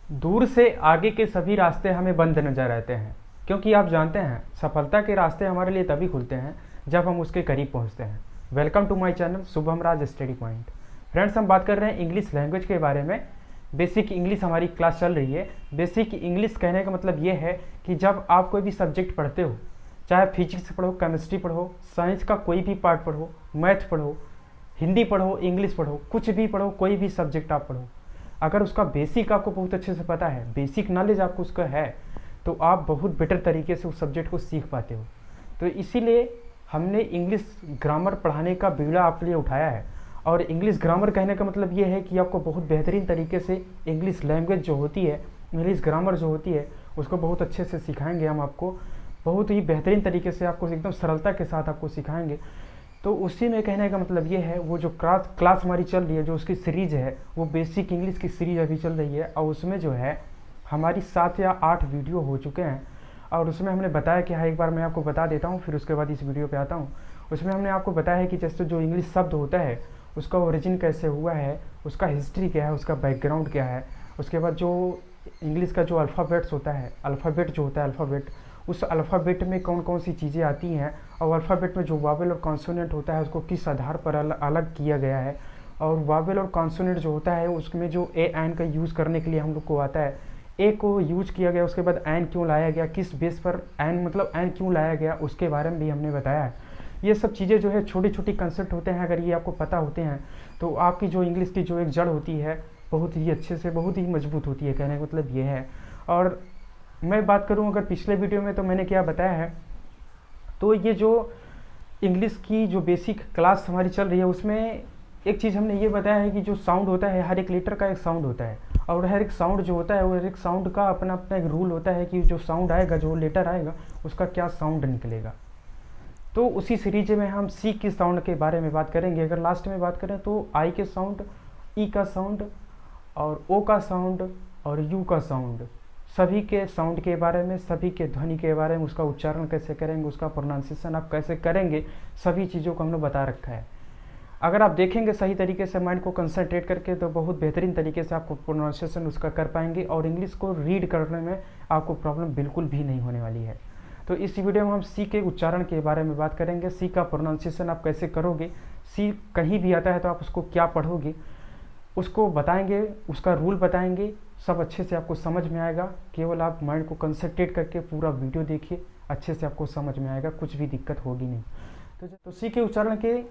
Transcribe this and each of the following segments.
दूर से आगे के सभी रास्ते हमें बंद नजर आते हैं, क्योंकि आप जानते हैं सफलता के रास्ते हमारे लिए तभी खुलते हैं जब हम उसके करीब पहुंचते हैं। Welcome to my channel Shubham Raj study point. Friends, हम बात कर रहे हैं इंग्लिश लैंग्वेज के बारे में। बेसिक इंग्लिश हमारी क्लास चल रही है। बेसिक इंग्लिश कहने का मतलब ये है कि जब आप कोई भी सब्जेक्ट पढ़ते हो, चाहे फिजिक्स पढ़ो, केमिस्ट्री पढ़ो, साइंस का कोई भी पार्ट पढ़ो, मैथ पढ़ो, हिंदी पढ़ो, इंग्लिश पढ़ो, कुछ भी पढ़ो, कोई भी सब्जेक्ट आप पढ़ो, अगर उसका बेसिक आपको बहुत अच्छे से पता है, बेसिक नॉलेज आपको उसका है, तो आप बहुत बेटर तरीके से उस सब्जेक्ट को सीख पाते हो। तो इसीलिए हमने इंग्लिश ग्रामर पढ़ाने का बीड़ा आपके लिए उठाया है। और इंग्लिश ग्रामर कहने का मतलब ये है कि आपको बहुत बेहतरीन तरीके से इंग्लिश लैंग्वेज जो होती है, इंग्लिश ग्रामर जो होती है, उसको बहुत अच्छे से सिखाएंगे हम आपको। बहुत ही बेहतरीन तरीके से आपको एकदम सरलता के साथ आपको सिखाएंगे। तो उसी में कहने का मतलब ये है, वो जो क्लास हमारी चल रही है, जो उसकी सीरीज है, वो बेसिक इंग्लिश की सीरीज अभी चल रही है। और उसमें जो है हमारी 7 या 8 वीडियो हो चुके हैं। और उसमें हमने बताया कि हाँ, एक बार मैं आपको बता देता हूँ, फिर उसके बाद इस वीडियो पे आता हूँ। उसमें हमने आपको बताया है कि जैसे जो इंग्लिश शब्द होता है उसका ओरिजिन कैसे हुआ है, उसका हिस्ट्री क्या है, उसका बैकग्राउंड क्या है। उसके बाद जो इंग्लिश का जो अल्फ़ाबेट्स होता है, अल्फ़ाबेट जो होता है, अल्फ़ाबेट, उस अल्फ़ाबेट में कौन कौन सी चीज़ें आती हैं, और अल्फ़ाबेट में जो वावेल और कॉन्सोनेंट होता है उसको किस आधार पर अलग किया गया है। और वावेल और कॉन्सोनेंट जो होता है उसमें जो ए एन का यूज़ करने के लिए हम लोग को आता है, ए को यूज किया गया, उसके बाद एन क्यों लाया गया, किस बेस पर एन मतलब एन क्यों लाया गया, उसके बारे में भी हमने बताया है। ये सब चीज़ें जो है छोटी छोटी कंसेप्ट होते हैं, अगर ये आपको पता होते हैं तो आपकी जो इंग्लिश की जो एक जड़ होती है बहुत ही अच्छे से, बहुत ही मजबूत होती है। कहने का मतलब ये है। और मैं बात करूं अगर पिछले वीडियो में, तो मैंने क्या बताया है, तो ये जो इंग्लिश की जो बेसिक क्लास हमारी चल रही है उसमें एक चीज़ हमने ये बताया है कि जो साउंड होता है, हर एक लेटर का एक साउंड होता है। और हर एक साउंड जो होता है वो हर एक साउंड का अपना अपना एक रूल होता है कि जो साउंड आएगा, जो लेटर आएगा, उसका क्या साउंड निकलेगा। तो उसी सीरीज में हम सी की साउंड के बारे में बात करेंगे। अगर लास्ट में बात करें तो आई के साउंड, ई का साउंड, और ओ का साउंड, और यू का साउंड, सभी के साउंड के बारे में, सभी के ध्वनि के बारे में, उसका उच्चारण कैसे करेंगे, उसका प्रोनाउंसिएशन आप कैसे करेंगे, सभी चीज़ों को हमने बता रखा है। अगर आप देखेंगे सही तरीके से माइंड को कंसंट्रेट करके, तो बहुत बेहतरीन तरीके से आपको प्रोनाउंसिएशन उसका कर पाएंगे, और इंग्लिश को रीड करने में आपको प्रॉब्लम बिल्कुल भी नहीं होने वाली है। तो इस वीडियो में हम सी के उच्चारण के बारे में बात करेंगे। सी का प्रोनाउंसिएशन आप कैसे करोगे, सी कहीं भी आता है तो आप उसको क्या पढ़ोगे, उसको बताएंगे, उसका रूल बताएंगे, सब अच्छे से आपको समझ में आएगा। केवल आप माइंड को कंसंट्रेट करके पूरा वीडियो देखिए, अच्छे से आपको समझ में आएगा, कुछ भी दिक्कत होगी नहीं। तो सी के उच्चारण के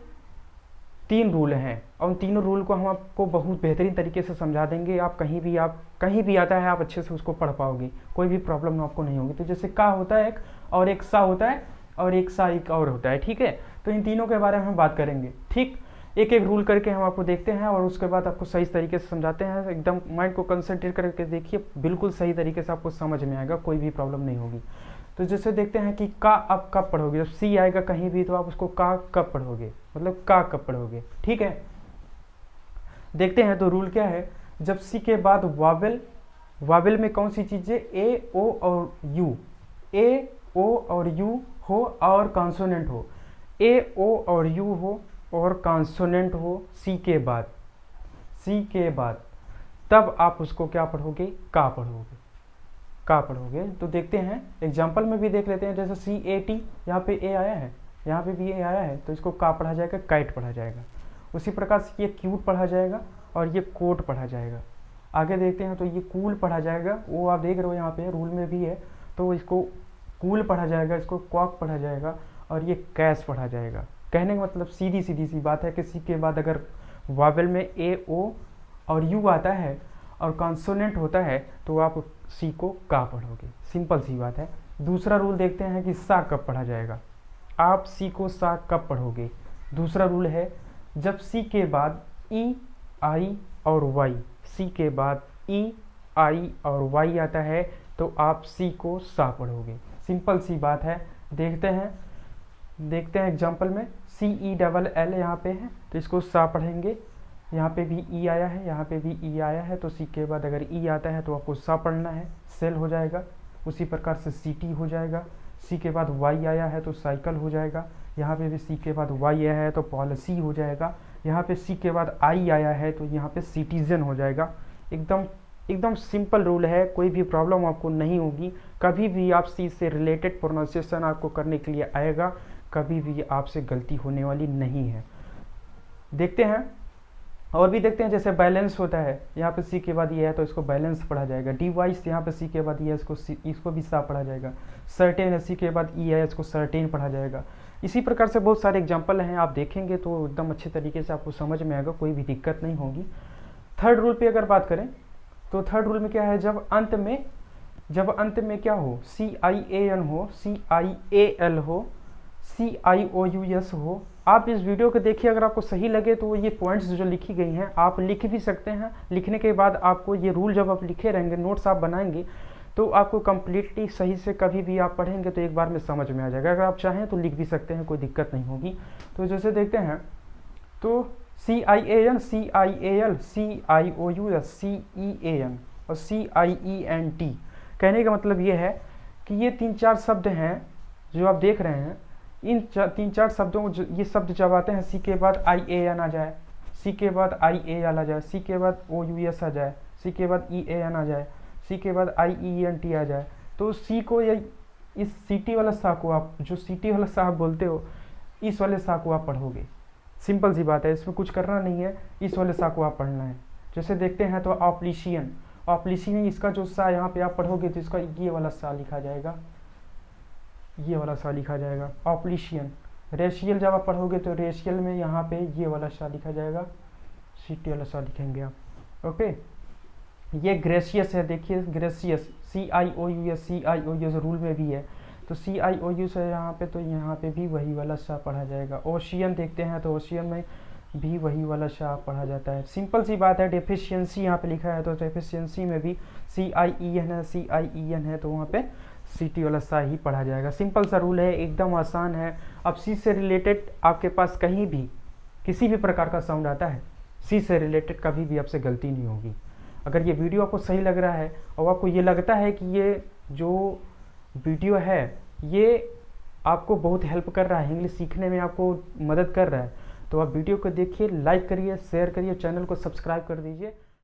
3 रूल हैं, और उन तीनों रूल को हम आपको बहुत बेहतरीन तरीके से समझा देंगे। आप कहीं भी आता है आप अच्छे से उसको पढ़ पाओगे, कोई भी प्रॉब्लम आपको नहीं होगी। तो जैसे का होता है एक, और एक सा होता है, और एक सा एक और होता है, ठीक है। तो इन तीनों के बारे में हम बात करेंगे, ठीक। एक एक रूल करके हम आपको देखते हैं, और उसके बाद आपको सही तरीके से समझाते हैं। एकदम माइंड को कंसंट्रेट करके देखिए, बिल्कुल सही तरीके से आपको समझ में आएगा, कोई भी प्रॉब्लम नहीं होगी। तो जैसे देखते हैं कि का आप कब पढ़ोगे, जब सी आएगा कहीं भी तो आप उसको का कब पढ़ोगे, मतलब का कब पढ़ोगे, ठीक है। देखते हैं तो रूल क्या है। जब सी के बाद वावेल, वावेल में कौन सी चीज़ें, ए ओ और यू, ए ओ और यू हो, और कॉन्सोनेंट हो, ए ओ और यू हो और कॉन्सोनेंट हो सी के बाद, सी के बाद, तब आप उसको क्या पढ़ोगे, का पढ़ोगे, का पढ़ोगे। तो देखते हैं एग्जाम्पल में भी देख लेते हैं। जैसे सी ए टी, यहाँ पे ए आया है, यहाँ पे भी ए आया है, तो इसको का पढ़ा जाएगा, काइट पढ़ा जाएगा। उसी प्रकार से ये क्यूट पढ़ा जाएगा, और ये कोट पढ़ा जाएगा। आगे देखते हैं तो ये कूल पढ़ा जाएगा, वो आप देख रहे हो यहाँ पे रूल में भी है, तो इसको कूल पढ़ा जाएगा, इसको क्वाक पढ़ा जाएगा, और ये कैश पढ़ा जाएगा। कहने का मतलब सीधी सीधी सी बात है कि सी के बाद अगर वावेल में ए ओ और यू आता है और कॉन्सोनेंट होता है तो आप सी को का पढ़ोगे, सिंपल सी बात है। दूसरा रूल देखते हैं कि सा कब पढ़ा जाएगा, आप सी को सा कब पढ़ोगे। दूसरा रूल है, जब सी के बाद ई आई और वाई, सी के बाद ई आई और वाई आता है तो आप सी को सा पढ़ोगे, सिंपल सी बात है। देखते हैं एग्जाम्पल में, सी ई डबल एल यहाँ पे है तो इसको सा पढ़ेंगे। यहाँ पे भी ई आया है, यहाँ पे भी ई आया है, तो सी के बाद अगर ई आता है तो आपको सा पढ़ना है, सेल हो जाएगा। उसी प्रकार से सी टी हो जाएगा। सी के बाद वाई आया है तो साइकिल हो जाएगा। यहाँ पे भी सी के बाद वाई आया है तो पॉलिसी हो जाएगा। यहाँ पे सी के बाद आई आया है तो यहाँ पे सिटीजन हो जाएगा। एकदम एकदम सिंपल रूल है, कोई भी प्रॉब्लम आपको नहीं होगी। कभी भी आप सी से रिलेटेड प्रोनाउंसिएशन आपको करने के लिए आएगा, कभी भी आपसे गलती होने वाली नहीं है। देखते हैं और भी देखते हैं, जैसे बैलेंस होता है, यहाँ पे सी के बाद ये है तो इसको बैलेंस पढ़ा जाएगा। डिवाइस यहाँ पे सी के बाद ये है, इसको भी सा पढ़ा जाएगा। सर्टेन है, सी के बाद ई है, इसको सर्टेन पढ़ा जाएगा। इसी प्रकार से बहुत सारे एग्जाम्पल हैं, आप देखेंगे तो एकदम अच्छे तरीके से आपको समझ में आएगा, कोई भी दिक्कत नहीं होगी। थर्ड रूल पे अगर बात करें तो थर्ड रूल में क्या है, जब अंत में क्या हो, CIAN हो, CIAL हो, CIOUS हो। आप इस वीडियो को देखिए, अगर आपको सही लगे तो ये पॉइंट्स जो लिखी गई हैं आप लिख भी सकते हैं। लिखने के बाद आपको ये रूल जब आप लिखे रहेंगे, नोट्स आप बनाएंगे, तो आपको कंप्लीटली सही से कभी भी आप पढ़ेंगे तो एक बार में समझ में आ जाएगा। अगर आप चाहें तो लिख भी सकते हैं, कोई दिक्कत नहीं होगी। तो जैसे देखते हैं तो CIAN, CIAL, CIOUS, CEAN और CIENT। कहने का मतलब ये है कि ये 3-4 शब्द हैं जो आप देख रहे हैं। इन 3-4 शब्दों को ये शब्द जब आते हैं, सी के बाद IAN आ जाए, सी के बाद IAL आ जाए, सी के बाद OUS आ जाए, सी के बाद EAN आ जाए, सी के बाद IENT आ जाए, तो सी को या इस सीटी वाला सा को आप, जो सीटी वाला सा आप बोलते हो, इस वाले सा को आप पढ़ोगे। सिंपल सी बात है, इसमें कुछ करना नहीं है, इस वाले सा को आप पढ़ना है। जैसे देखते हैं तो ऑप्लिशियन, इसका जो सा यहाँ पे आप पढ़ोगे तो इसका ये वाला सा लिखा जाएगा, ये वाला सा लिखा जाएगा ऑप्लिशियन। रेशियल जब आप पढ़ोगे तो रेशियल में यहाँ पे ये वाला सा लिखा जाएगा, सीटी वाला सा लिखेंगे आप। ओके, ये ग्रेशियस है, देखिए ग्रेशियस, CIOUS रूल में भी है, तो CIOUS है यहाँ पे, तो यहाँ पे भी वही वाला सा पढ़ा जाएगा। ओशियन देखते हैं तो ओशियन में भी वही वाला सा पढ़ा जाता है। सिंपल सी बात है। डेफिशिएंसी यहाँ पे लिखा है तो डेफिशिएंसी में भी CIEN है तो वहाँ पे सीटी वाला सा ही पढ़ा जाएगा। सिंपल सा रूल है, एकदम आसान है। अब सी से रिलेटेड आपके पास कहीं भी किसी भी प्रकार का साउंड आता है, सी से रिलेटेड कभी भी आपसे गलती नहीं होगी। अगर ये वीडियो आपको सही लग रहा है और आपको ये लगता है कि ये जो वीडियो है ये आपको बहुत हेल्प कर रहा है, इंग्लिश सीखने में आपको मदद कर रहा है, तो आप वीडियो को देखिए, लाइक करिए, शेयर करिए, चैनल को सब्सक्राइब कर दीजिए।